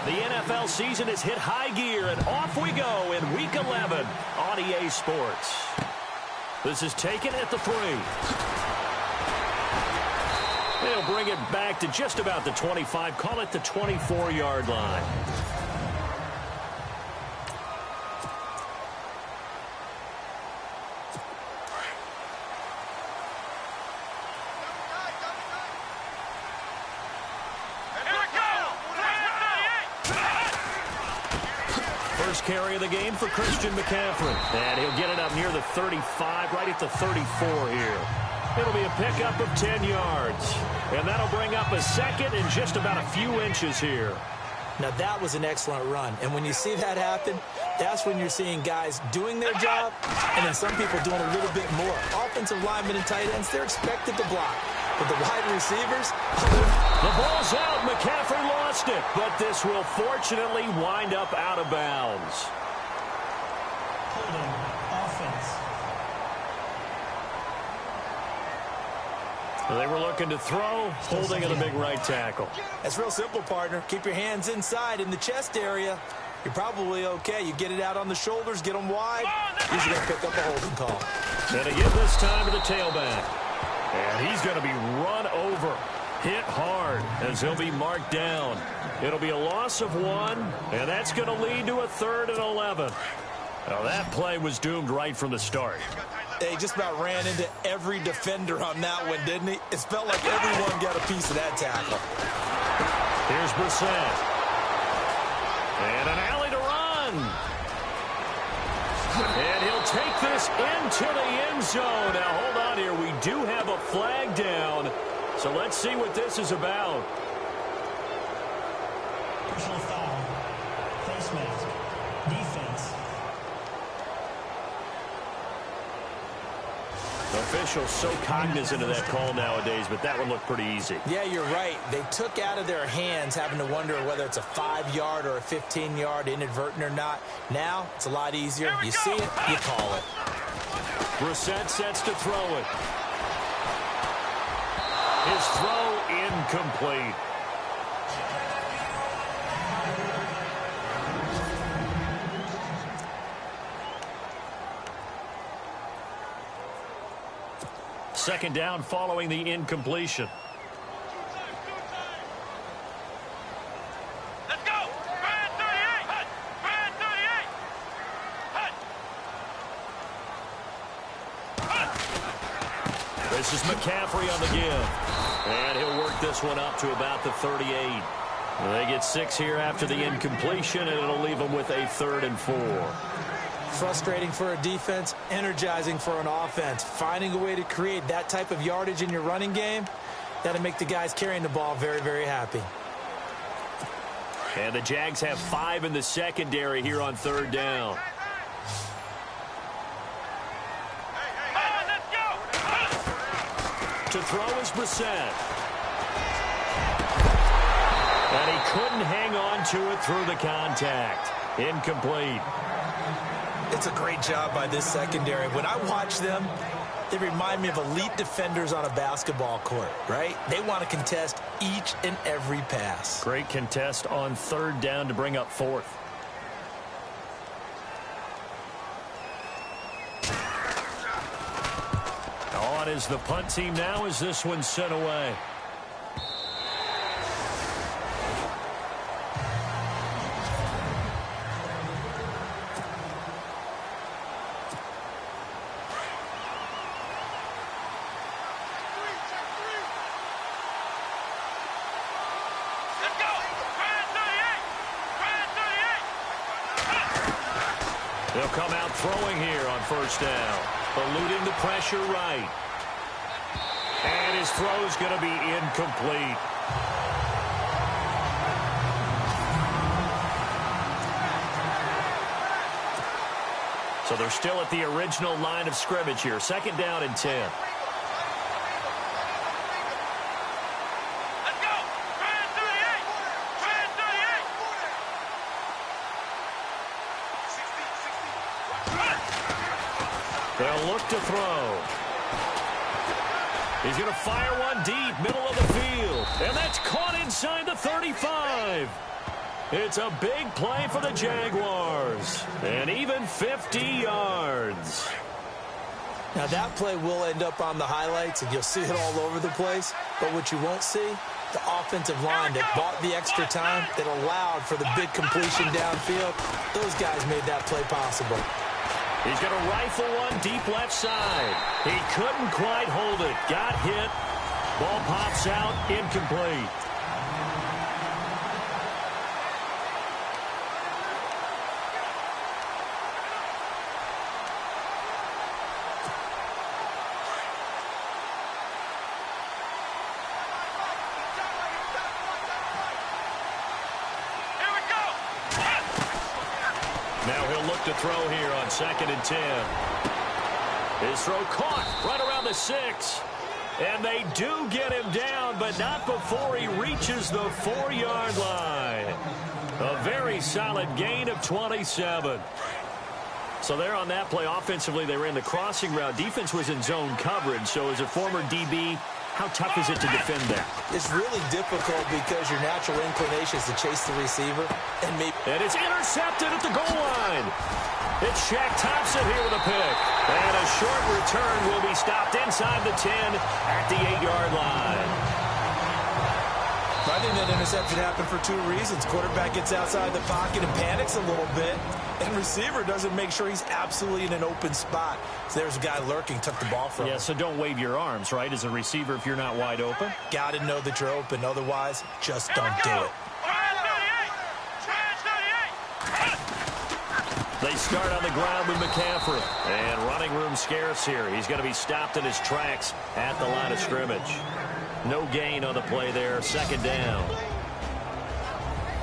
The NFL season has hit high gear, and off we go in Week 11 on EA Sports. This is taken at the 3. They'll bring it back to just about the 25. Call it the 24-yard line. First carry of the game for Christian McCaffrey. And he'll get it up near the 35, right at the 34 here. It'll be a pickup of 10 yards. And that'll bring up a second in just about a few inches here. Now, that was an excellent run. And when you see that happen, that's when you're seeing guys doing their job and then some people doing a little bit more. Offensive linemen and tight ends, they're expected to block. But the wide receivers... The ball's out. McCaffrey lost it. But this will fortunately wind up out of bounds. Holding offense. They were looking to throw, holding at the big right tackle. That's real simple, partner. Keep your hands inside in the chest area. You're probably okay. You get it out on the shoulders, get them wide. Usually going to pick up a holding call. And again this time to the tailback. And he's going to be run over, hit hard, as he'll be marked down. It'll be a loss of 1, and that's going to lead to a 3rd and 11. Now, that play was doomed right from the start. He just about ran into every defender on that one, didn't he? It felt like everyone got a piece of that tackle. Here's Brissett. And an alley to run. And he'll take this into the end zone. Now, hold on here. We do have a flag down. So let's see what this is about. Personal foul. Face mask. Defense. Officials so cognizant of that call nowadays, but that one looked pretty easy. Yeah, you're right. They took out of their hands having to wonder whether it's a 5-yard or a 15-yard inadvertent or not. Now, it's a lot easier. You see it, you call it. Brissett sets to throw it. His throw incomplete. Second down following the incompletion. Let's go! Brand 38! Hut! Brand 38! Hut! Hut! This is McCaffrey on the give. And he'll work this one up to about the 38. They get 6 here after the incompletion, and it'll leave them with a 3rd and 4. Frustrating for a defense, energizing for an offense. Finding a way to create that type of yardage in your running game, that'll make the guys carrying the ball very, very happy. And the Jags have 5 in the secondary here on 3rd down. To throw is Brissett. And he couldn't hang on to it through the contact. Incomplete. It's a great job by this secondary. When I watch them, they remind me of elite defenders on a basketball court, right? They want to contest each and every pass. Great contest on 3rd down to bring up 4th. On is the punt team now as this one's sent away. They'll come out throwing here on 1st down. Eluding the pressure right. And his throw's going to be incomplete. So they're still at the original line of scrimmage here. 2nd down and 10. They'll look to throw. He's going to fire one deep, middle of the field. And that's caught inside the 35. It's a big play for the Jaguars. And even 50 yards. Now, that play will end up on the highlights, and you'll see it all over the place. But what you won't see, the offensive line that bought the extra time, that allowed for the big completion downfield, those guys made that play possible. He's going to rifle one deep left side. He couldn't quite hold it. Got hit. Ball pops out, incomplete. To throw here on 2nd and 10. His throw caught right around the 6. And they do get him down, but not before he reaches the 4-yard line. A very solid gain of 27. So there on that play, offensively, they ran the crossing route. Defense was in zone coverage, so as a former DB, how tough is it to defend that? It's really difficult because your natural inclination is to chase the receiver. And it's intercepted at the goal line. It's Shaq Thompson here with a pick. And a short return will be stopped inside the 10 at the 8-yard line. I think that interception happened for 2 reasons. Quarterback gets outside the pocket and panics a little bit. And receiver doesn't make sure he's absolutely in an open spot. So there's a guy lurking, took the ball from him. Yeah, so don't wave your arms, right, as a receiver if you're not wide open. Got to know that you're open. Otherwise, just don't do it. They start on the ground with McCaffrey. And running room scarce here. He's going to be stopped in his tracks at the line of scrimmage. No gain on the play there. 2nd down.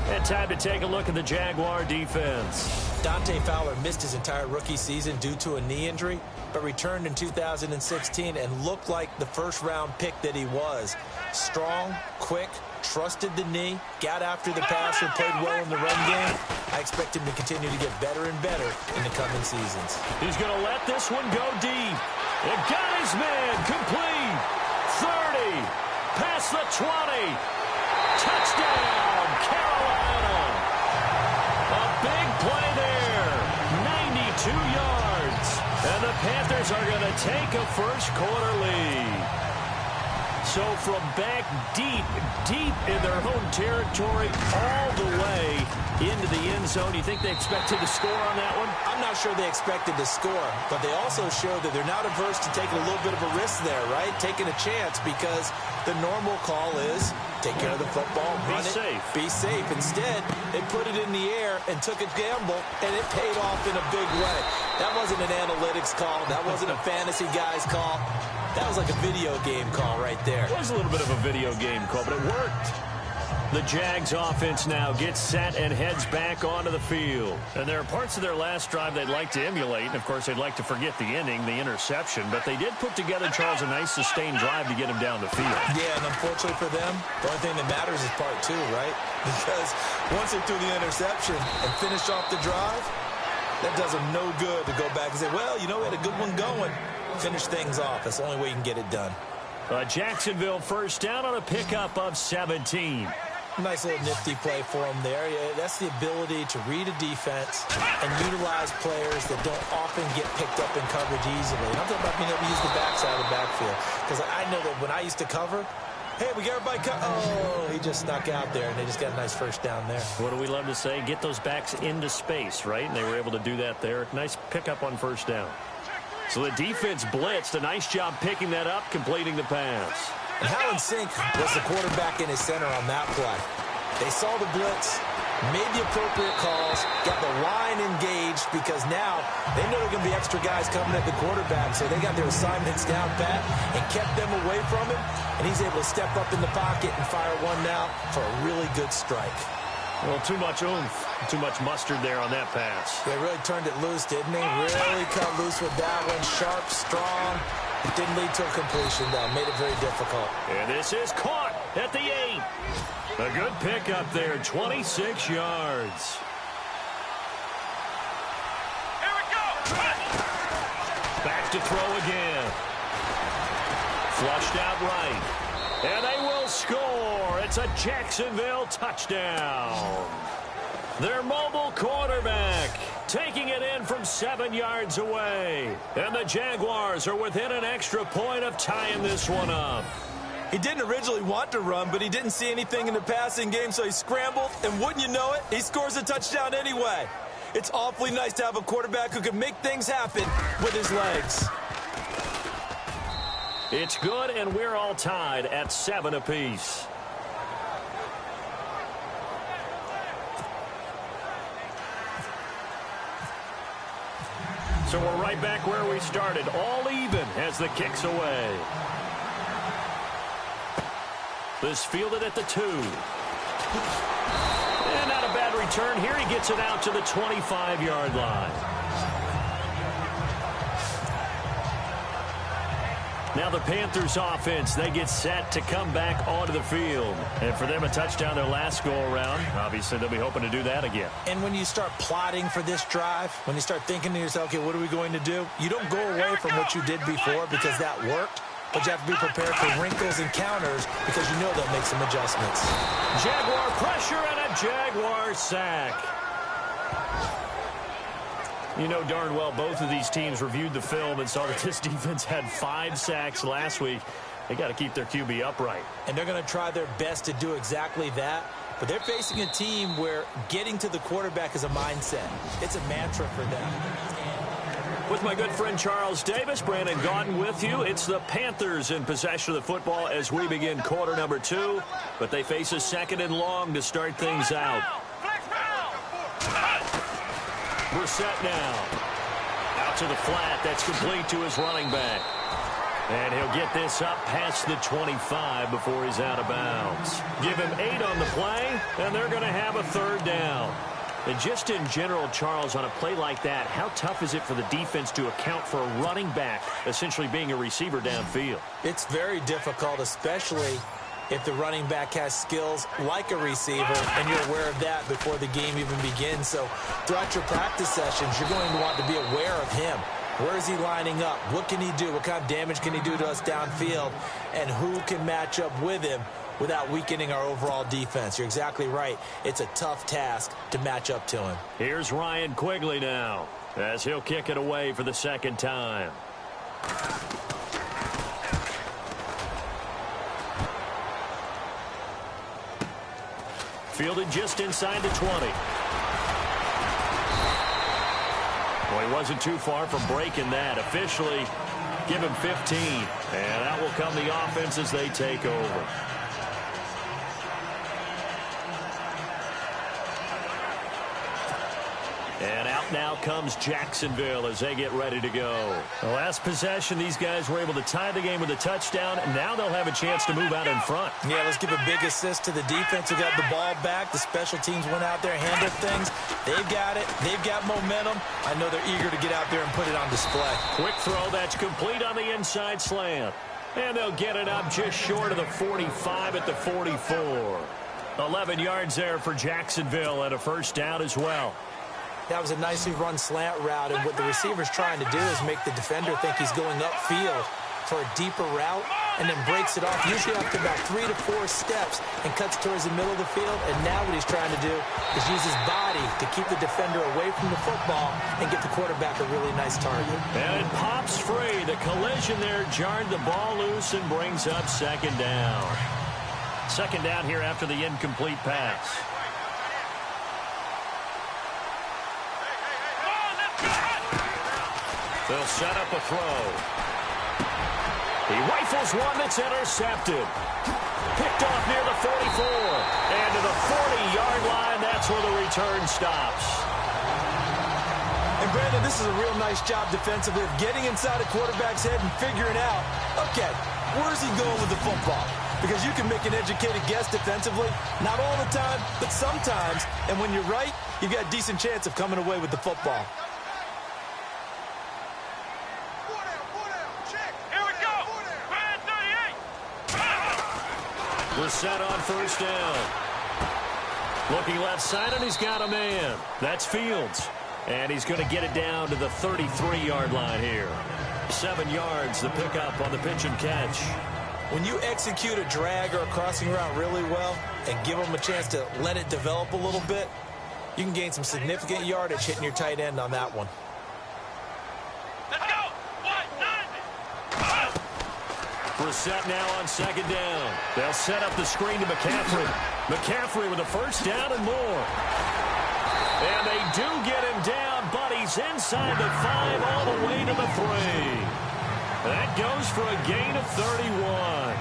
And time to take a look at the Jaguar defense. Dante Fowler missed his entire rookie season due to a knee injury, but returned in 2016 and looked like the first-round pick that he was. Strong, quick, trusted the knee, got after the passer, played well in the run game. I expect him to continue to get better and better in the coming seasons. He's going to let this one go deep. And got his man complete. 30. Past the 20. Touchdown, Carolina. A big play there. 92 yards. And the Panthers are going to take a first-quarter lead. So from back deep in their own territory, all the way into the end zone, you think they expected to score on that one? I'm not sure they expected to score, but they also showed that they're not averse to taking a little bit of a risk there, right? Taking a chance, because the normal call is take care of the football, run it, be safe. Instead, they put it in the air and took a gamble, and it paid off in a big way. That wasn't an analytics call. That wasn't a fantasy guy's call. That was like a video game call right there. It was a little bit of a video game call, but it worked. The Jags offense now gets set and heads back onto the field. And there are parts of their last drive they'd like to emulate. And, of course, they'd like to forget the inning, the interception. But they did put together, Charles, a nice sustained drive to get him down the field. Yeah, and unfortunately for them, the only thing that matters is part 2, right? Because once they threw the interception and finished off the drive, that does them no good to go back and say, well, you know, we had a good one going. Finish things off. That's the only way you can get it done. Jacksonville first down on a pickup of 17. Nice little nifty play for him there. Yeah, that's the ability to read a defense and utilize players that don't often get picked up in coverage easily. And I'm talking about being able to use the backside of the backfield. Because I know that when I used to cover, hey, we got everybody oh, he just snuck out there, and they just got a nice first down there. What do we love to say? Get those backs into space, right? And they were able to do that there. Nice pickup on first down. So the defense blitzed. A nice job picking that up, completing the pass. And Howland Sink was the quarterback in his center on that play. They saw the blitz, made the appropriate calls, got the line engaged, because now they know there are going to be extra guys coming at the quarterback, so they got their assignments down pat and kept them away from him, and he's able to step up in the pocket and fire one now for a really good strike. Well, too much oomph, too much mustard there on that pass. They really turned it loose, didn't they? Really cut loose with that one. Sharp, strong. It didn't lead to a completion, though. Made it very difficult. And this is caught at the 8. A good pickup there, 26 yards. Here we go. Back to throw again. Flushed out right. And they will score. It's a Jacksonville touchdown. Their mobile quarterback taking it in from 7 yards away. And the Jaguars are within an extra point of tying this one up. He didn't originally want to run, but he didn't see anything in the passing game, so he scrambled. And wouldn't you know it, he scores a touchdown anyway. It's awfully nice to have a quarterback who can make things happen with his legs. It's good, and we're all tied at 7 apiece. So we're right back where we started, all even as the kick's away. This fielded at the 2. And not a bad return here. He gets it out to the 25-yard line. Now the Panthers offense, they get set to come back onto the field. And for them, a touchdown their last go-around. Obviously, they'll be hoping to do that again. And when you start plotting for this drive, when you start thinking to yourself, okay, what are we going to do? You don't go away from what you did before because that worked. But you have to be prepared for wrinkles and counters because you know they'll make some adjustments. Jaguar pressure and a Jaguar sack. You know darn well both of these teams reviewed the film and saw that this defense had 5 sacks last week. They got to keep their QB upright. And they're going to try their best to do exactly that. But they're facing a team where getting to the quarterback is a mindset. It's a mantra for them. With my good friend Charles Davis, Brandon Gaudin with you. It's the Panthers in possession of the football as we begin quarter number 2. But they face a 2nd and long to start things out. Brissett now. Out to the flat. That's complete to his running back. And he'll get this up past the 25 before he's out of bounds. Give him 8 on the play, and they're going to have a 3rd down. And just in general, Charles, on a play like that, how tough is it for the defense to account for a running back essentially being a receiver downfield? It's very difficult, especially if the running back has skills like a receiver, and you're aware of that before the game even begins. So throughout your practice sessions, you're going to want to be aware of him. Where is he lining up? What can he do? What kind of damage can he do to us downfield? And who can match up with him without weakening our overall defense? You're exactly right. It's a tough task to match up to him. Here's Ryan Quigley now as he'll kick it away for the 2nd time. Fielded just inside the 20. Well, he wasn't too far from breaking that. Officially, give him 15. And that will come the offense as they take over. And out now comes Jacksonville as they get ready to go. The last possession, these guys were able to tie the game with a touchdown, and now they'll have a chance to move out in front. Yeah, let's give a big assist to the defense who got the ball back. The special teams went out there, handled things. They've got it. They've got momentum. I know they're eager to get out there and put it on display. Quick throw that's complete on the inside slant. And they'll get it up just short of the 45 at the 44. 11 yards there for Jacksonville and a 1st down as well. That was a nicely run slant route, and what the receiver's trying to do is make the defender think he's going upfield for a deeper route and then breaks it off, usually after about 3 to 4 steps, and cuts towards the middle of the field. And now what he's trying to do is use his body to keep the defender away from the football and get the quarterback a really nice target. And it pops free. The collision there jarred the ball loose and brings up 2nd down. 2nd down here after the incomplete pass. They'll set up a throw. He rifles one that's intercepted. Picked off near the 44. And to the 40-yard line, that's where the return stops. And, Brandon, this is a real nice job defensively of getting inside a quarterback's head and figuring out, okay, where's he going with the football? Because you can make an educated guess defensively, not all the time, but sometimes. And when you're right, you've got a decent chance of coming away with the football. Set on 1st down. Looking left side, and he's got a man. That's Fields. And he's going to get it down to the 33-yard line here. 7 yards, the pickup on the pitch and catch. When you execute a drag or a crossing route really well and give them a chance to let it develop a little bit, you can gain some significant yardage hitting your tight end on that one. Let's go. Brissett now on second down. They'll set up the screen to McCaffrey. McCaffrey with a first down and more. And they do get him down, but he's inside the 5 all the way to the 3. That goes for a gain of 31.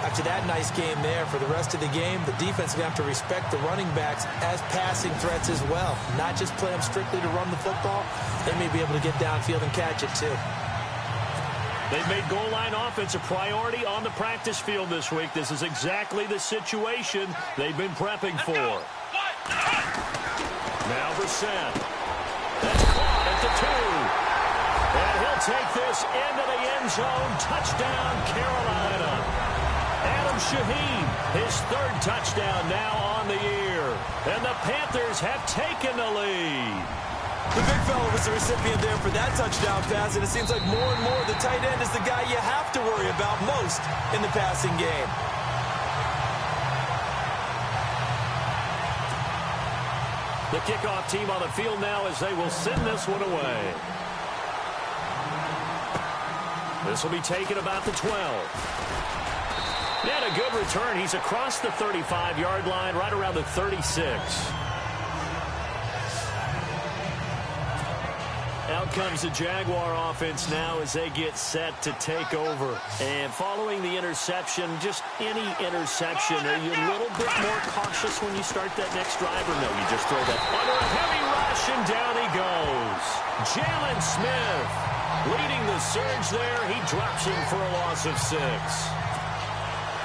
After that nice game there, for the rest of the game, the defense is going to have to respect the running backs as passing threats as well. Not just play them strictly to run the football. They may be able to get downfield and catch it too. They've made goal line offense a priority on the practice field this week. This is exactly the situation they've been prepping for. Now Brissett. That's caught at the 2. And he'll take this into the end zone. Touchdown, Carolina. Adam Shaheen, his 3rd touchdown now on the year. And the Panthers have taken the lead. The big fella was the recipient there for that touchdown pass, and it seems like more and more the tight end is the guy you have to worry about most in the passing game. The kickoff team on the field now as they will send this one away. This will be taken about the 12. And a good return. He's across the 35-yard line, right around the 36. Out comes the Jaguar offense now as they get set to take over. And following the interception, just any interception, are you a little bit more cautious when you start that next drive, or no, you just throw that under a heavy rush and down he goes. Jalen Smith leading the surge there. He drops him for a loss of 6.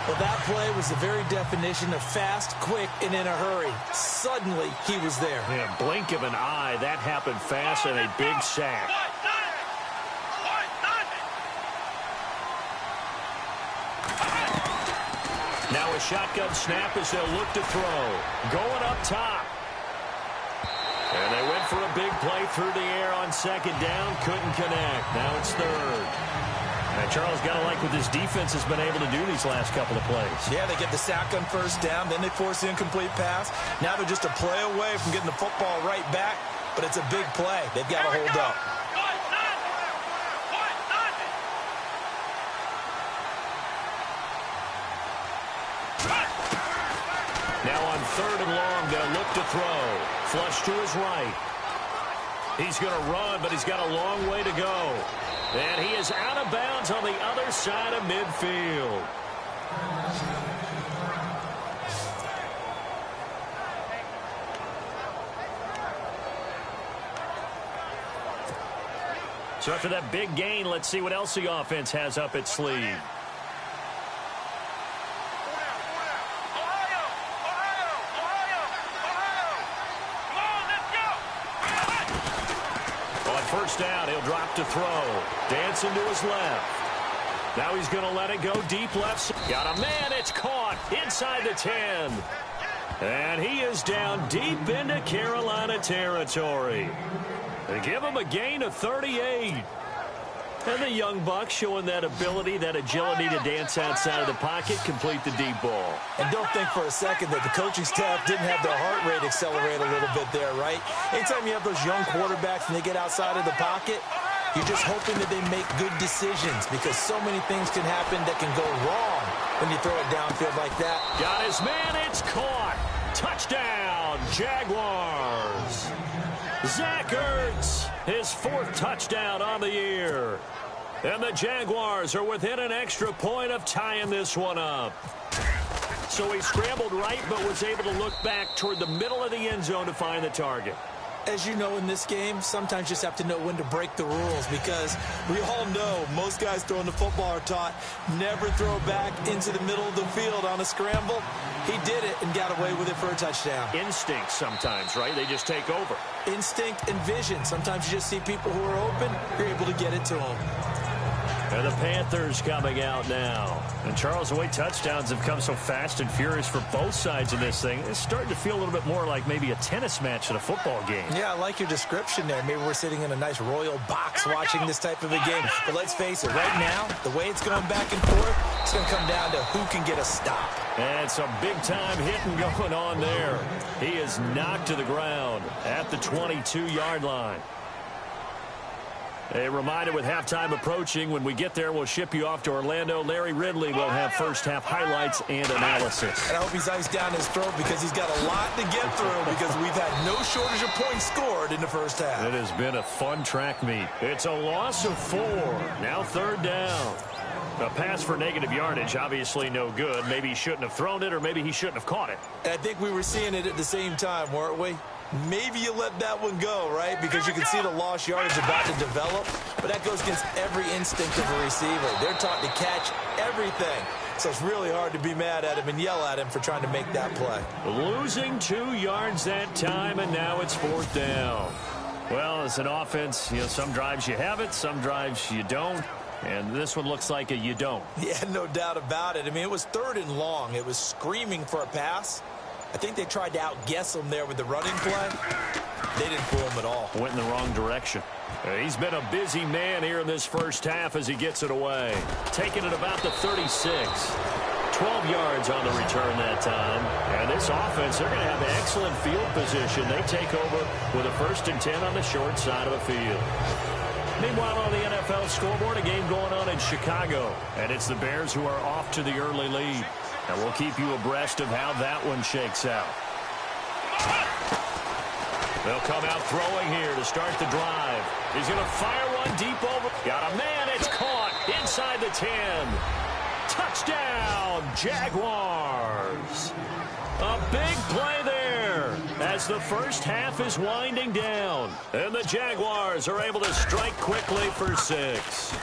Well, that play was the very definition of fast, quick, and in a hurry. Suddenly, he was there. Yeah, blink of an eye. That happened fast and a big sack. Now a shotgun snap as they'll look to throw. Going up top. And they went for a big play through the air on second down. Couldn't connect. Now it's 3rd. Now, Charles, got to like what this defense has been able to do these last couple of plays. Yeah, they get the sack on first down, then they force the incomplete pass. Now they're just a play away from getting the football right back, but it's a big play. They've got to hold up. Now on 3rd and long, they'll look to throw. Flush to his right. He's going to run, but he's got a long way to go. And he is out of bounds on the other side of midfield. So after that big gain, let's see what else the offense has up its sleeve. First down, he'll drop to throw. Dancing to his left. Now he's going to let it go deep left. Got a man, it's caught inside the 10. And he is down deep into Carolina territory. They give him a gain of 38. And the young buck showing that ability, that agility to dance outside of the pocket, complete the deep ball. And don't think for a second that the coaching staff didn't have their heart rate accelerate a little bit there, right? Anytime you have those young quarterbacks and they get outside of the pocket, you're just hoping that they make good decisions because so many things can happen that can go wrong when you throw it downfield like that. Got his man, it's caught. Touchdown, Jaguars. Zach Ertz, his 4th touchdown on the year. And the Jaguars are within an extra point of tying this one up. So he scrambled right but was able to look back toward the middle of the end zone to find the target. As you know, in this game, sometimes you just have to know when to break the rules because we all know most guys throwing the football are taught never throw back into the middle of the field on a scramble. He did it and got away with it for a touchdown. Instinct sometimes, right? They just take over. Instinct and vision. Sometimes you just see people who are open, you're able to get it to them. And the Panthers coming out now. And Charles, the way touchdowns have come so fast and furious for both sides of this thing, it's starting to feel a little bit more like maybe a tennis match at a football game. Yeah, I like your description there. Maybe we're sitting in a nice royal box watching this type of a game. But let's face it, right now, the way it's going back and forth, It's going to come down to who can get a stop. And some big-time hitting going on there. He is knocked to the ground at the 22-yard line. A reminder with halftime approaching, when we get there, we'll ship you off to Orlando. Larry Ridley will have first-half highlights and analysis. And I hope he's iced down his throat because he's got a lot to get through because we've had no shortage of points scored in the first half. It has been a fun track meet. It's a loss of 4. Now third down. A pass for negative yardage, obviously no good. Maybe he shouldn't have thrown it, or maybe he shouldn't have caught it. I think we were seeing it at the same time, weren't we? Maybe you let that one go, right? Because you can see the lost yardage about to develop. But that goes against every instinct of a receiver. They're taught to catch everything. So it's really hard to be mad at him and yell at him for trying to make that play. Losing 2 yards that time, and now it's fourth down. Well, as an offense, some drives you have it, some drives you don't. And this one looks like a you don't. Yeah, no doubt about it. I mean, it was 3rd and long. It was screaming for a pass. I think they tried to outguess him there with the running play. They didn't fool him at all. Went in the wrong direction. He's been a busy man here in this first half as he gets it away. Taking it about the 36. 12 yards on the return that time. And this offense, they're going to have excellent field position. They take over with a 1st and 10 on the short side of the field. Meanwhile, on the NFL scoreboard, a game going on in Chicago. And it's the Bears who are off to the early lead. And we'll keep you abreast of how that one shakes out. They'll come out throwing here to start the drive. He's going to fire one deep over. Got a man. It's caught inside the 10. Touchdown, Jaguars. A big play there as the first half is winding down. And the Jaguars are able to strike quickly for 6.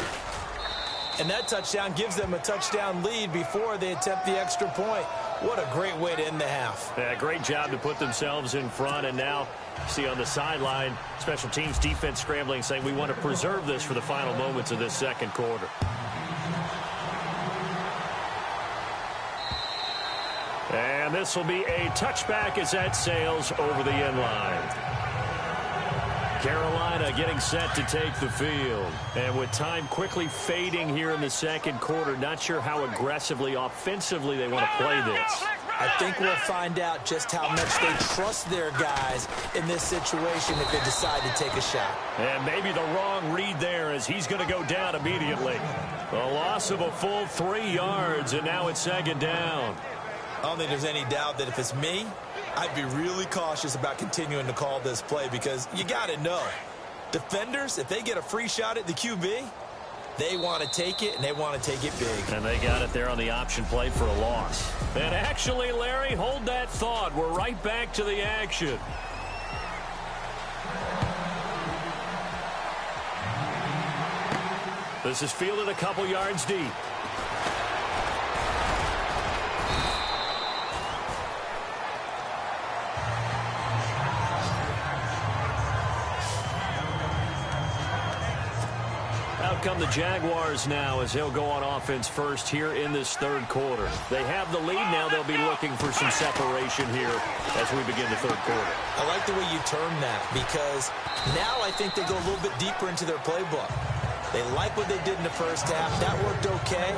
And that touchdown gives them a touchdown lead before they attempt the extra point. What a great way to end the half. Yeah, great job to put themselves in front. And now, see on the sideline, special teams defense scrambling, saying we want to preserve this for the final moments of this second quarter. And this will be a touchback as that sails over the end line. Carolina getting set to take the field. And with time quickly fading here in the second quarter, not sure how aggressively, offensively they want to play this. I think we'll find out just how much they trust their guys in this situation if they decide to take a shot. And maybe the wrong read there as he's going to go down immediately. A loss of a full 3 yards, and now it's second down. I don't think there's any doubt that if it's me, I'd be really cautious about continuing to call this play because you got to know, defenders, if they get a free shot at the QB, they want to take it, and they want to take it big. And they got it there on the option play for a loss. And actually, Larry, hold that thought. We're right back to the action. This is fielded a couple yards deep. Come the Jaguars now as they'll go on offense first here in this third quarter. They have the lead now. They'll be looking for some separation here as we begin the third quarter. I like the way you term that because now I think they go a little bit deeper into their playbook. They like what they did in the first half. That worked okay.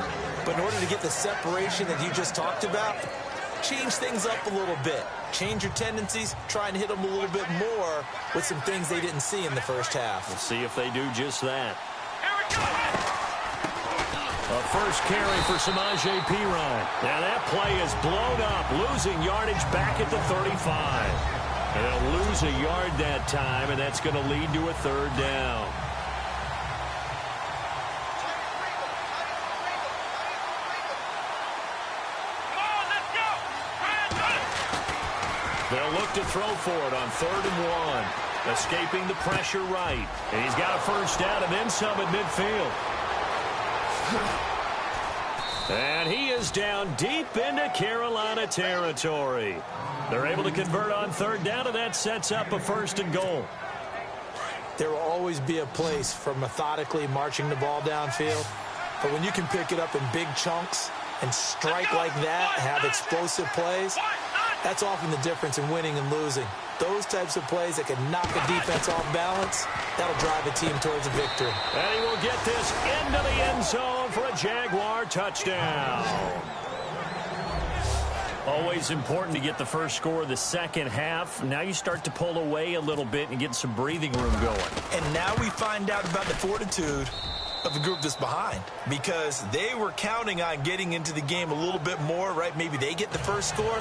But in order to get the separation that you just talked about, change things up a little bit. Change your tendencies. Try and hit them a little bit more with some things they didn't see in the first half. We'll see if they do just that. A first carry for Samaje Perine. Now that play is blown up, losing yardage back at the 35. And they'll lose a yard that time, and that's going to lead to a third down. They'll look to throw for it on 3rd and 1. Escaping the pressure right. And he's got a first down and then some at midfield. And he is down deep into Carolina territory. They're able to convert on 3rd down, and that sets up a 1st and goal. There will always be a place for methodically marching the ball downfield. But when you can pick it up in big chunks and strike like that, have explosive plays, that's often the difference in winning and losing. Those types of plays that can knock a defense off balance, that'll drive a team towards a victory. And he will get this into the end zone for a Jaguar touchdown. Always important to get the first score of the second half. Now you start to pull away a little bit and get some breathing room going. And now we find out about the fortitude of the group that's behind, because they were counting on getting into the game a little bit more, right? Maybe they get the first score.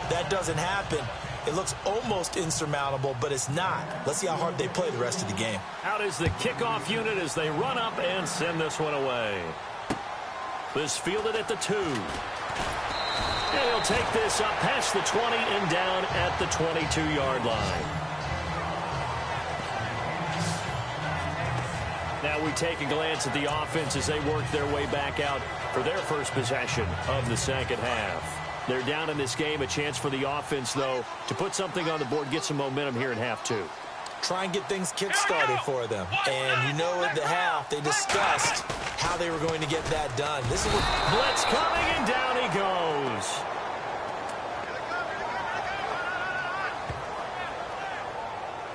That doesn't happen. It looks almost insurmountable, but it's not. Let's see how hard they play the rest of the game. Out is the kickoff unit as they run up and send this one away. This fielded at the 2. And he'll take this up past the 20 and down at the 22-yard line. Now we take a glance at the offense as they work their way back out for their first possession of the second half. They're down in this game. A chance for the offense, though, to put something on the board, get some momentum here in half 2. Try and get things kick-started for them. And you know at the half, they discussed how they were going to get that done. This is what... Blitz coming, and down he goes.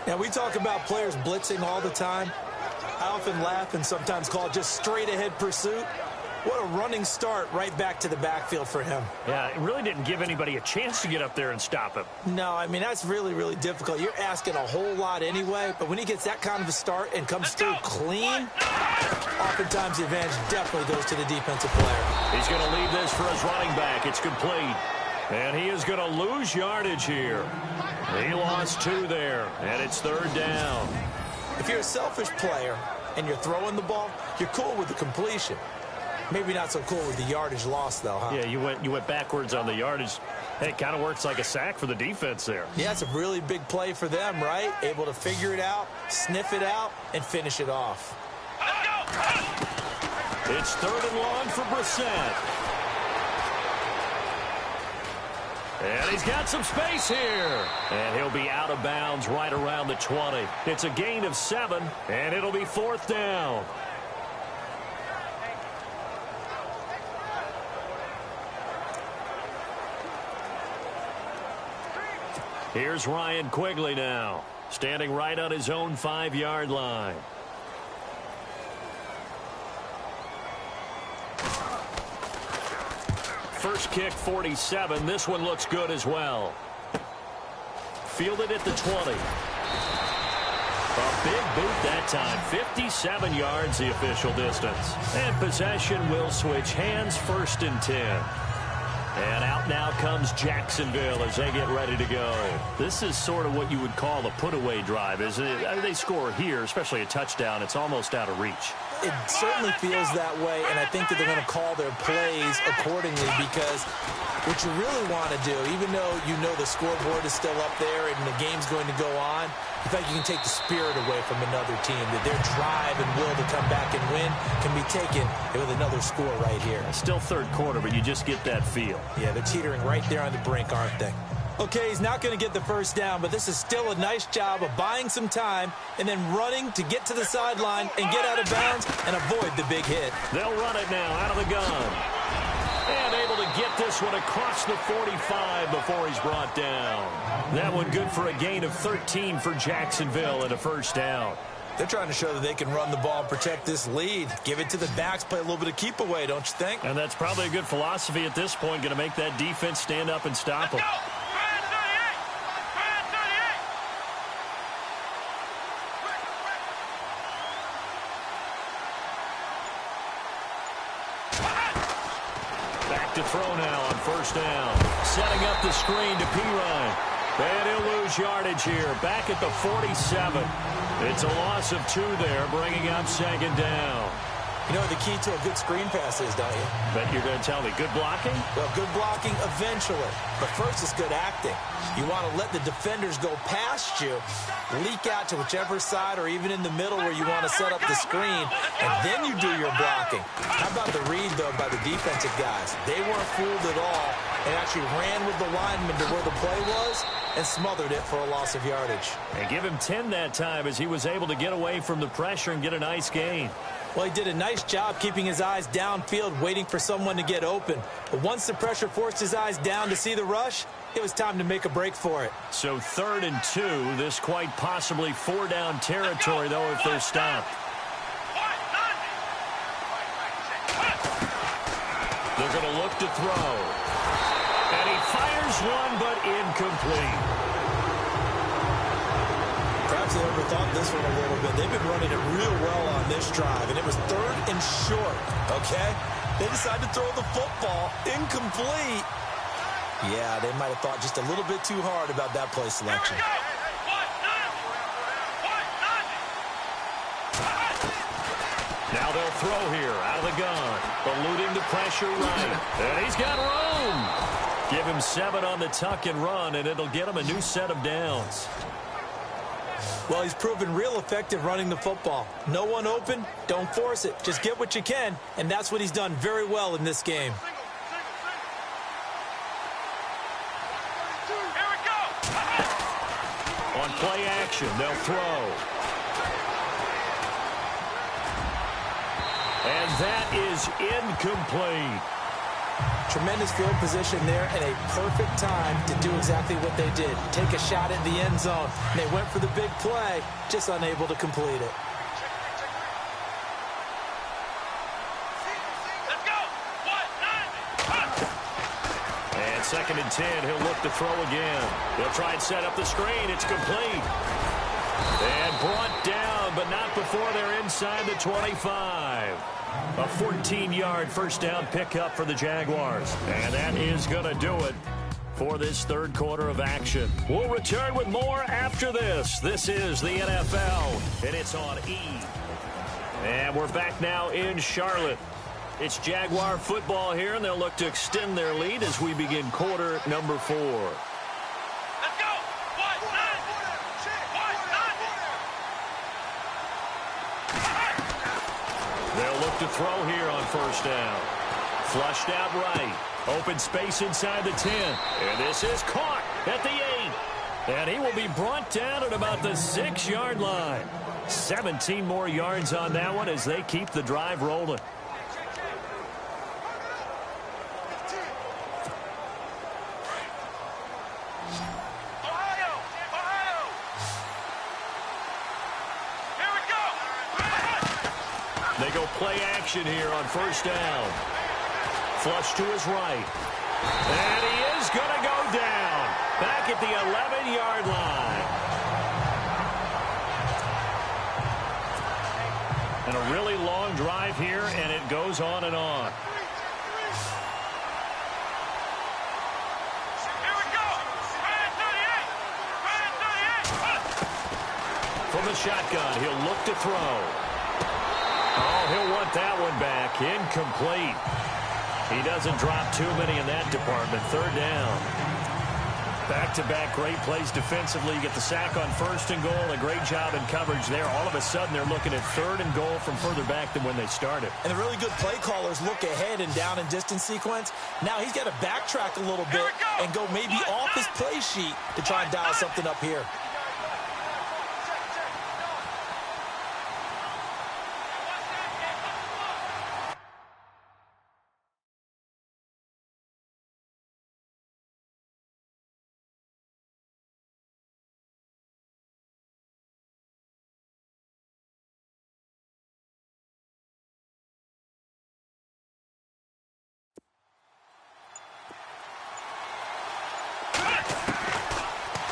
Now, we talk about players blitzing all the time. I often laugh and sometimes call it just straight-ahead pursuit. What a running start right back to the backfield for him. Yeah, it really didn't give anybody a chance to get up there and stop him. No, I mean, that's really, really difficult. You're asking a whole lot anyway, but when he gets that kind of a start and comes through clean, oftentimes the advantage definitely goes to the defensive player. He's going to leave this for his running back. It's complete. And he is going to lose yardage here. He lost 2 there, and it's 3rd down. If you're a selfish player and you're throwing the ball, you're cool with the completion. Maybe not so cool with the yardage loss, though, huh? Yeah, you went backwards on the yardage. Hey, it kind of works like a sack for the defense there. Yeah, it's a really big play for them, right? Able to figure it out, sniff it out, and finish it off. It's 3rd and long for Brissett. And he's got some space here. And he'll be out of bounds right around the 20. It's a gain of 7, and it'll be 4th down. Here's Ryan Quigley now, standing right on his own 5-yard line. First kick, 47. This one looks good as well. Fielded at the 20. A big boot that time. 57 yards the official distance. And possession will switch hands, 1st and 10. And out now comes Jacksonville as they get ready to go. This is sort of what you would call a put-away drive, isn't it? I mean, they score here, especially a touchdown. It's almost out of reach. It certainly feels that way, and I think that they're going to call their plays accordingly, because what you really want to do, even though you know the scoreboard is still up there and the game's going to go on, in fact, you can take the spirit away from another team, that their drive and will to come back and win can be taken with another score right here. Still 3rd quarter, but you just get that feel. Yeah, they're teetering right there on the brink, aren't they? Okay, he's not going to get the first down, but this is still a nice job of buying some time and then running to get to the sideline and get out of bounds and avoid the big hit. They'll run it now out of the gun. And able to get this one across the 45 before he's brought down. That one good for a gain of 13 for Jacksonville and a 1st down. They're trying to show that they can run the ball and protect this lead. Give it to the backs, play a little bit of keep away, don't you think? And that's probably a good philosophy at this point, going to make that defense stand up and stop them. Back to throw now on 1st down. Setting up the screen to Pirine. And he'll lose yardage here. Back at the 47. It's a loss of 2 there, bringing up 2nd down. You know what the key to a good screen pass is, don't you? Bet you're going to tell me. Good blocking? Well, good blocking eventually. But first is good acting. You want to let the defenders go past you, leak out to whichever side or even in the middle where you want to set up the screen, and then you do your blocking. How about the read, though, by the defensive guys? They weren't fooled at all and actually ran with the lineman to where the play was and smothered it for a loss of yardage. And give him 10 that time as he was able to get away from the pressure and get a nice gain. Well, he did a nice job keeping his eyes downfield, waiting for someone to get open. But once the pressure forced his eyes down to see the rush, it was time to make a break for it. So 3rd and 2, this quite possibly 4-down territory, though, if they're stopped. They're going to look to throw. And he fires one, but incomplete. Perhaps they overthought this one a little bit. They've been running it real well on this drive, and it was 3rd and short, okay? They decided to throw the football incomplete. Yeah, they might have thought just a little bit too hard about that play selection. Now they'll throw here out of the gun. Eluding the pressure right. And he's got room. Give him 7 on the tuck and run, and it'll get him a new set of downs. Well, he's proven real effective running the football. No one open, don't force it. Just get what you can, and that's what he's done very well in this game. Here we go. On play action, they'll throw. And that is incomplete. Tremendous field position there and a perfect time to do exactly what they did. Take a shot at the end zone. They went for the big play, just unable to complete it. Let's go. 1-9. And 2nd and 10, he'll look to throw again. They'll try and set up the screen. It's complete. And brought down, but not before they're inside the 25. A 14-yard first down pickup for the Jaguars. And that is going to do it for this 3rd quarter of action. We'll return with more after this. This is the NFL, and it's on E. And we're back now in Charlotte. It's Jaguar football here, and they'll look to extend their lead as we begin quarter number 4. Let's go. 1-9. They'll look to throw here on first down. Flushed out right. Open space inside the 10. And this is caught at the 8. And he will be brought down at about the 6-yard line. 17 more yards on that one as they keep the drive rolling. They go play action here on first down. Flush to his right. And he is going to go down. Back at the 11-yard line. And a really long drive here, and it goes on and on. Here we go. 38. From the shotgun, he'll look to throw. Oh, he'll want that one back. Incomplete. He doesn't drop too many in that department. 3rd down. Back-to-back great plays defensively. You get the sack on 1st and goal. A great job in coverage there. All of a sudden, they're looking at 3rd and goal from further back than when they started. And the really good play callers look ahead and down and distance sequence. Now he's got to backtrack a little bit and go maybe off his play sheet to try and dial something up here.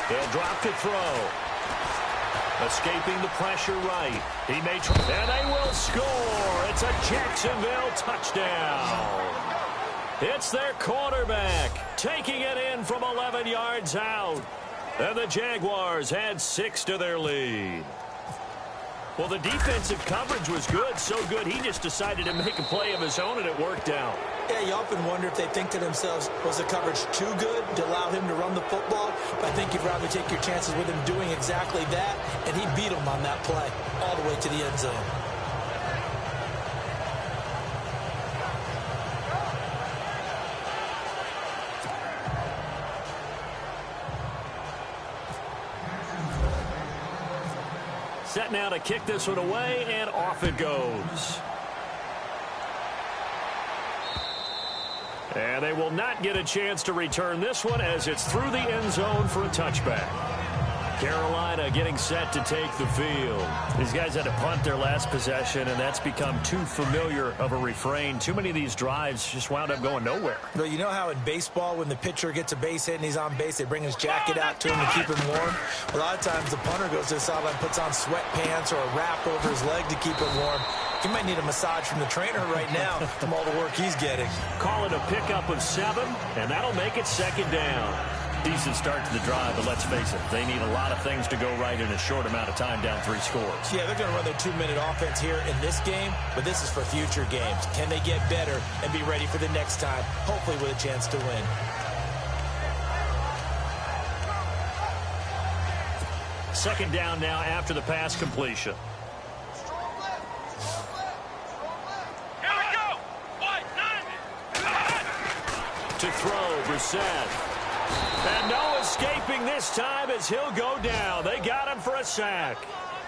They'll drop to throw. Escaping the pressure right. He may try, and they will score. It's a Jacksonville touchdown. It's their quarterback taking it in from 11 yards out. And the Jaguars add 6 to their lead. Well, the defensive coverage was good, so good he just decided to make a play of his own, and it worked out. Yeah, you often wonder if they think to themselves, was the coverage too good to allow him to run the football? But I think you'd rather take your chances with him doing exactly that, and he beat him on that play all the way to the end zone. Set now to kick this one away, and off it goes. And they will not get a chance to return this one as it's through the end zone for a touchback. Carolina getting set to take the field. These guys had to punt their last possession, and that's become too familiar of a refrain. Too many of these drives just wound up going nowhere. Well, you know how in baseball, when the pitcher gets a base hit and he's on base, they bring his jacket out to him to keep him warm? A lot of times the punter goes to the sideline, puts on sweatpants or a wrap over his leg to keep him warm. He might need a massage from the trainer right now from all the work he's getting. Call it a pickup of 7, and that'll make it 2nd down. Decent start to the drive, but let's face it, they need a lot of things to go right in a short amount of time, down 3 scores. Yeah, they're going to run their 2-minute offense here in this game, but this is for future games. Can they get better and be ready for the next time, hopefully with a chance to win? Second down now after the pass completion. Here we go. To throw, Brissett. And no escaping this time as he'll go down. They got him for a sack.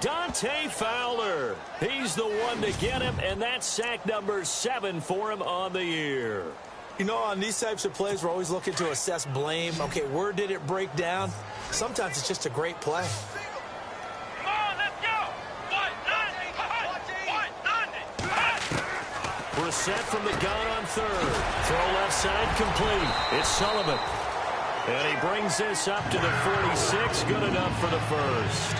Dante Fowler. He's the one to get him, and that's sack number 7 for him on the year. You know, on these types of plays, we're always looking to assess blame. Okay, where did it break down? Sometimes it's just a great play. Come on, let's go. Brissett from the gun on 3rd. Throw left side complete. It's Sullivan. And he brings this up to the 46. Good enough for the first.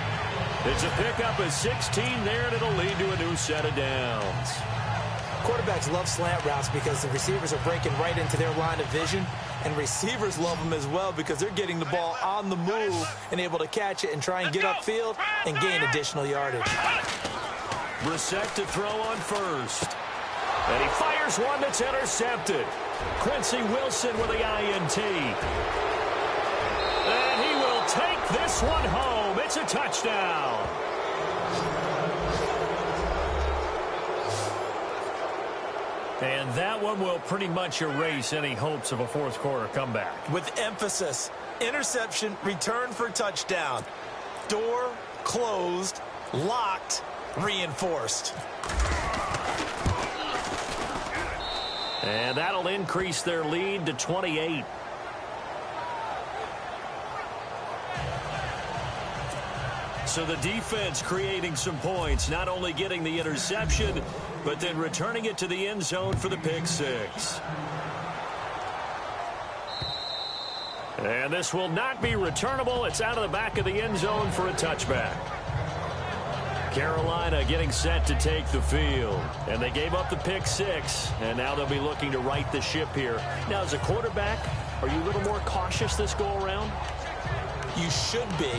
It's a pickup of 16 there, and it'll lead to a new set of downs. Quarterbacks love slant routes because the receivers are breaking right into their line of vision, and receivers love them as well because they're getting the ball on the move and able to catch it and try and get upfield and gain additional yardage. Brissett to throw on 1st. And he fires one that's intercepted. Quincy Wilson with the INT. And he will take this one home. It's a touchdown. And that one will pretty much erase any hopes of a 4th quarter comeback. With emphasis, interception, return for touchdown. Door closed, locked, reinforced. And that'll increase their lead to 28. So the defense creating some points, not only getting the interception, but then returning it to the end zone for the pick 6. And this will not be returnable. It's out of the back of the end zone for a touchback. Carolina getting set to take the field. And they gave up the pick 6, and now they'll be looking to right the ship here. Now, as a quarterback, are you a little more cautious this go-around? You should be,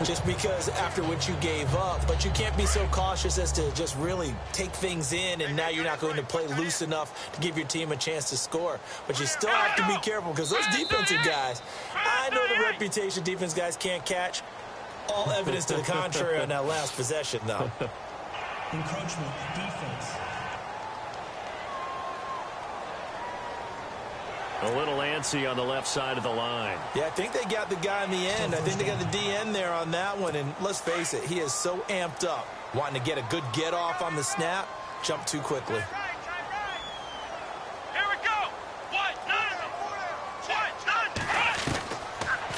just because after what you gave up. But you can't be so cautious as to just really take things in, and now you're not going to play loose enough to give your team a chance to score. But you still have to be careful because those defensive guys, I know the reputation defense guys can't catch. All evidence to the contrary on that last possession, though. Encroachment, defense. A little antsy on the left side of the line. Yeah, I think they got the guy in the end. I think they got the DN there on that one. And let's face it, he is so amped up, wanting to get a good get off on the snap, jump too quickly. Here we go.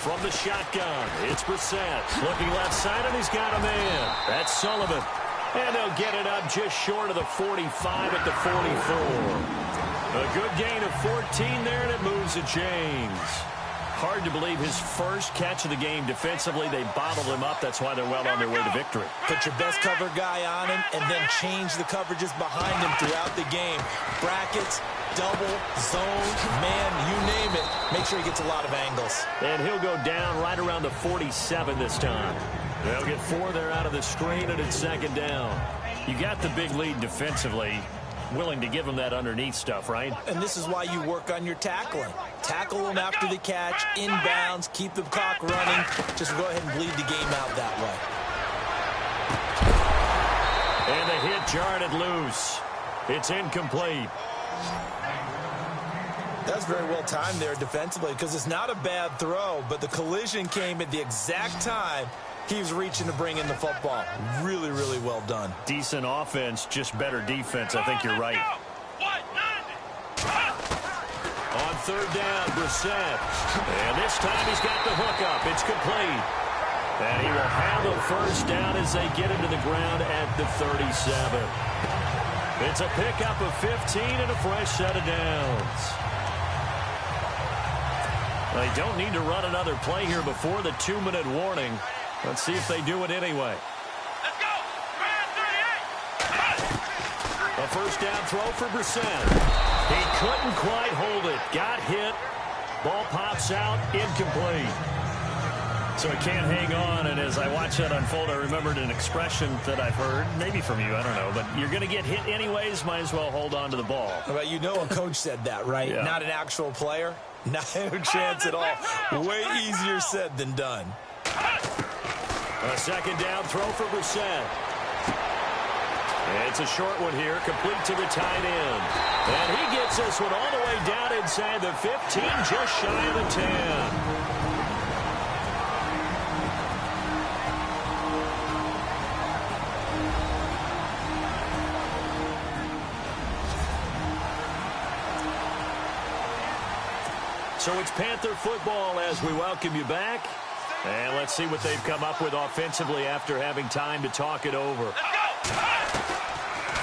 From the shotgun, it's Brissett. Looking left side, and he's got a man. That's Sullivan. And they'll get it up just short of the 45 at the 44. A good gain of 14 there, and it moves the chains. Hard to believe his first catch of the game defensively. They bottled him up. That's why they're well on their way to victory. Put your best cover guy on him and then change the coverages behind him throughout the game. Brackets, double, zone, man, you name it. Make sure he gets a lot of angles. And he'll go down right around the 47 this time. They'll get 4 there out of the screen, and it's 2nd down. You got the big lead defensively. Willing to give him that underneath stuff, right? And this is why you work on your tackling. Tackle him after the catch, inbounds, keep the clock running. Just go ahead and bleed the game out that way. And the hit jarred it loose. It's incomplete. That's very well timed there defensively because it's not a bad throw, but the collision came at the exact time he was reaching to bring in the football. Really, really well done. Decent offense, just better defense. I think you're right. On 3rd down, Brissett. And this time he's got the hook up. It's complete. And he will have a first down as they get into the ground at the 37. It's a pickup of 15 and a fresh set of downs. They don't need to run another play here before the 2-minute warning. Let's see if they do it anyway. Let's go. Man 38. A first down throw for Brissett. He couldn't quite hold it. Got hit. Ball pops out. Incomplete. So he can't hang on, and as I watch that unfold, I remembered an expression that I've heard, maybe from you, I don't know, but you're going to get hit anyways, might as well hold on to the ball. Well, you know a coach said that, right? Yeah. Not an actual player. No chance at all. Way easier said than done. A second down throw for Brissett. It's a short one here, complete to the tight end. And he gets this one all the way down inside the 15, just shy of the 10. So it's Panther football as we welcome you back. And let's see what they've come up with offensively after having time to talk it over.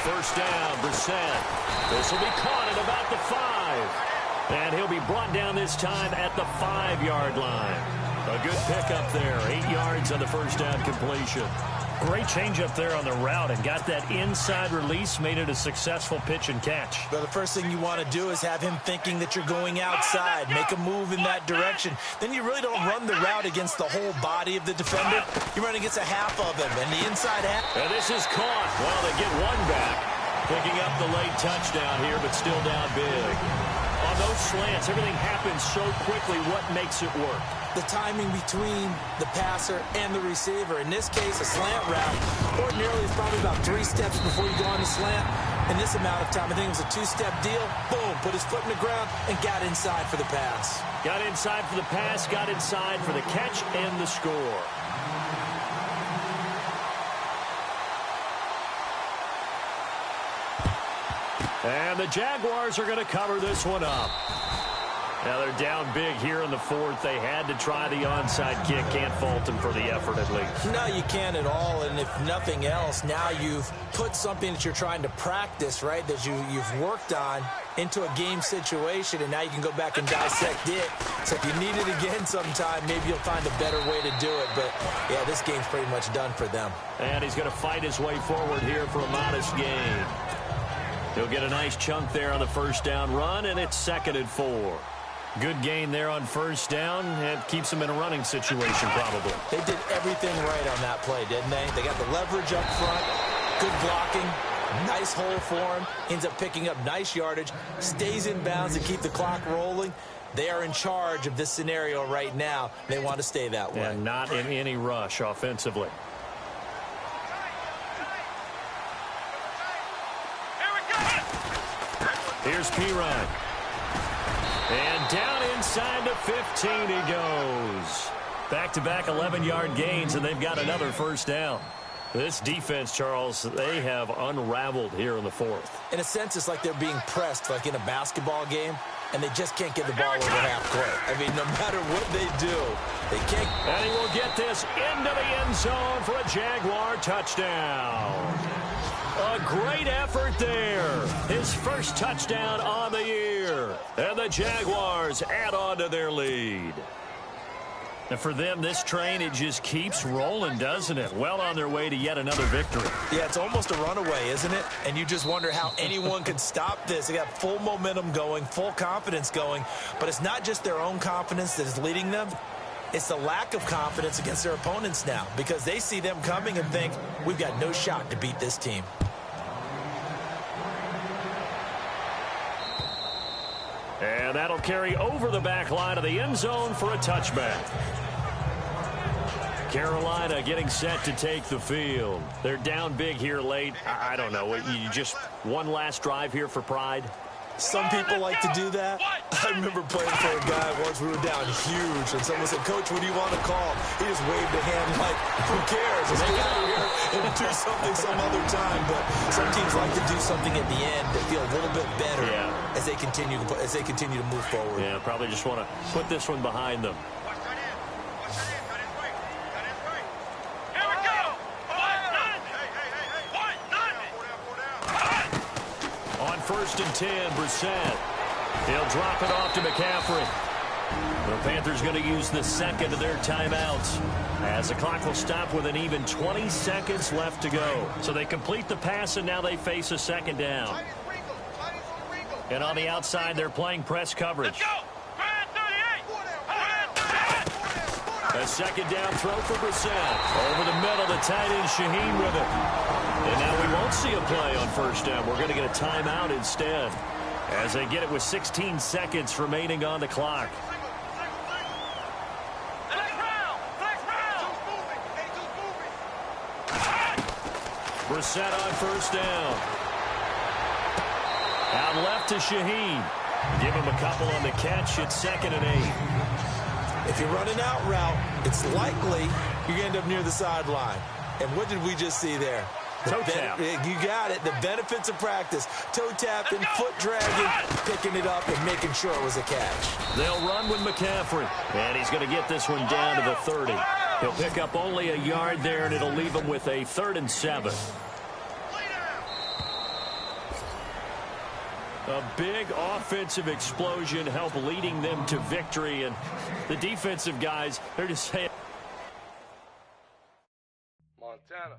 First down, Brissett. This will be caught at about the 5. And he'll be brought down this time at the 5-yard line. A good pickup there. 8 yards on the first down completion. Great change up there on the route and got that inside release, made it a successful pitch and catch. But the first thing you want to do is have him thinking that you're going outside, make a move in that direction. Then you really don't run the route against the whole body of the defender. You run against a half of him, and the inside half. And this is caught. Well, they get one back. Picking up the late touchdown here, but still down big. On those slants, everything happens so quickly. What makes it work? The timing between the passer and the receiver. In this case, a slant route. Ordinarily, it's probably about 3 steps before you go on the slant. In this amount of time, I think it was a 2-step deal. Boom, put his foot in the ground and got inside for the pass. Got inside for the pass, got inside for the catch and the score. And the Jaguars are going to cover this one up. Now they're down big here in the 4th. They had to try the onside kick. Can't fault them for the effort at least. No, you can't at all. And if nothing else, now you've put something that you're trying to practice, right, that you've worked on into a game situation, and now you can go back and dissect it. So if you need it again sometime, maybe you'll find a better way to do it. But, yeah, this game's pretty much done for them. And he's going to fight his way forward here for a modest gain. He'll get a nice chunk there on the first down run, and it's 2nd and 4. Good gain there on first down. It keeps them in a running situation, probably. They did everything right on that play, didn't they? They got the leverage up front, good blocking, nice hole for him, ends up picking up nice yardage, stays in bounds to keep the clock rolling. They are in charge of this scenario right now. They want to stay that way. And not in any rush offensively. Here's Pirine. And down inside the 15 he goes. Back-to-back 11-yard gains, and they've got another first down. This defense, Charles, they have unraveled here in the 4th. In a sense, it's like they're being pressed, like in a basketball game, and they just can't get the ball over half court. I mean, no matter what they do, they can't. And he will get this into the end zone for a Jaguar touchdown. A great effort there. His first touchdown on the year. And the Jaguars add on to their lead. And for them, this train, it just keeps rolling, doesn't it? Well on their way to yet another victory. Yeah, it's almost a runaway, isn't it? And you just wonder how anyone could stop this. They got full momentum going, full confidence going. But it's not just their own confidence that is leading them. It's the lack of confidence against their opponents now, because they see them coming and think, we've got no shot to beat this team. And that'll carry over the back line of the end zone for a touchback. Carolina getting set to take the field. They're down big here late. I don't know. You just one last drive here for pride? Some people like to do that. I remember playing for a guy once. We were down huge, and someone said, Coach, what do you want to call? He just waved a hand like, who cares? Let's get out of here and do something some other time. But some teams like to do something at the end that feel a little bit better as they continue to move forward. Yeah, probably just want to put this one behind them. 1st and 10, Brissett. He'll drop it off to McCaffrey. The Panthers going to use the second of their timeouts, as the clock will stop with an even 20 seconds left to go. So they complete the pass, and now they face a second down. And on the outside, they're playing press coverage. A second down throw for Brissett. Over the middle, the tight end Shaheen with it. And now we won't see a play on 1st down. We're going to get a timeout instead, as they get it with 16 seconds remaining on the clock. Brissett on 1st down. Out left to Shaheen. Give him a couple on the catch. It's 2nd and 8. If you run an out route, it's likely you're going to end up near the sideline. And what did we just see there? Toe tap. You got it. The benefits of practice. Toe tapping, foot dragging, picking it up, and making sure it was a catch. They'll run with McCaffrey. And he's going to get this one down to the 30. He'll pick up only a yard there, and it'll leave him with a 3rd and 7. A big offensive explosion helped leading them to victory. And the defensive guys, they're just saying. Montana.